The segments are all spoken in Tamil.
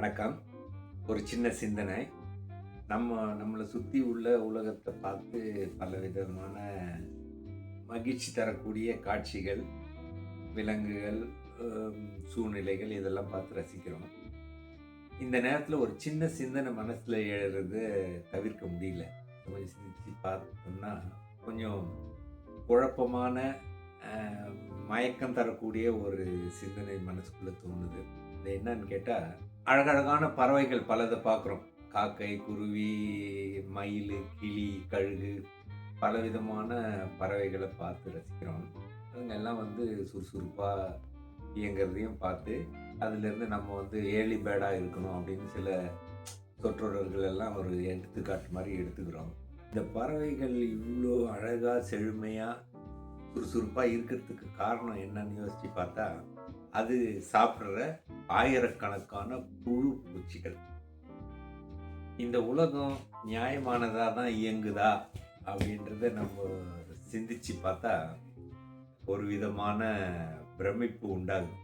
வணக்கம். ஒரு சின்ன சிந்தனை. நம்மளை சுற்றி உள்ள உலகத்தை பார்த்து பலவிதமான மகிழ்ச்சி தரக்கூடிய காட்சிகள், விலங்குகள், சூழ்நிலைகள் இதெல்லாம் பார்த்து ரசிக்கிறோம். இந்த நேரத்தில் ஒரு சின்ன சிந்தனை மனசில் எழுறது தவிர்க்க முடியல. கொஞ்சம் சிந்திச்சு பார்த்தோம்னா கொஞ்சம் குழப்பமான, மயக்கம் தரக்கூடிய ஒரு சிந்தனை மனசுக்குள்ளே தோணுது. அது என்னன்னு கேட்டால், அழகழகான பறவைகள் பலதை பார்க்குறோம். காக்கை, குருவி, மயில், கிளி, கழுகு, பலவிதமான பறவைகளை பார்த்து ரசிக்கிறோம். அதுங்க எல்லாம் சுறுசுறுப்பாக இயங்கிறதையும் பார்த்து அதுலேருந்து நம்ம ஏர்லி பேர்டாக இருக்கணும் அப்படின்னு சில சொற்றொடர்கள் எல்லாம் ஒரு எடுத்துக்காட்டு மாதிரி எடுத்துக்கிறோம். இந்த பறவைகள் இவ்வளோ அழகாக செழுமையாக சுறுசுறுப்பாக இருக்கிறதுக்கு காரணம் என்னன்னு யோசித்து பார்த்தா, அது சாப்பிட்ற ஆயிரக்கணக்கான புழு பூச்சிகள். இந்த உலகம் நியாயமானதாக தான் இயங்குதா அப்படின்றத நம்ம சிந்திச்சு பார்த்தா ஒரு விதமான பிரமிப்பு உண்டாகும்.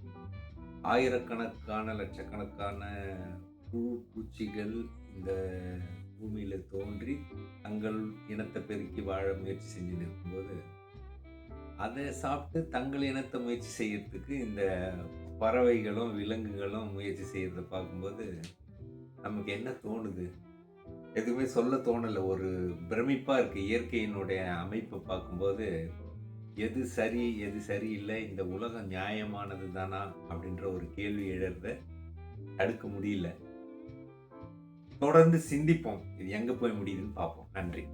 ஆயிரக்கணக்கான லட்சக்கணக்கான புழு பூச்சிகள் இந்த பூமியில் தோன்றி தங்கள் இனத்தை பெருக்கி வாழ முயற்சி செஞ்சு இருக்கும்போது, அதை சாப்பிட்டு தங்கள் இனத்தை முயற்சி செய்யறதுக்கு இந்த பறவைகளும் விலங்குகளும் முயற்சி செய்யறத பார்க்கும்போது நமக்கு என்ன தோணுது? எதுவுமே சொல்ல தோணலை. ஒரு பிரமிப்பாக இருக்குது. இயற்கையினுடைய அமைப்பை பார்க்கும்போது எது சரி எது சரியில்லை, இந்த உலகம் நியாயமானது தானா அப்படின்ற ஒரு கேள்வி எழறத தடுக்க முடியல. தொடர்ந்து சிந்திப்போம். இது எங்கே போய் முடியுதுன்னு பார்ப்போம். நன்றி.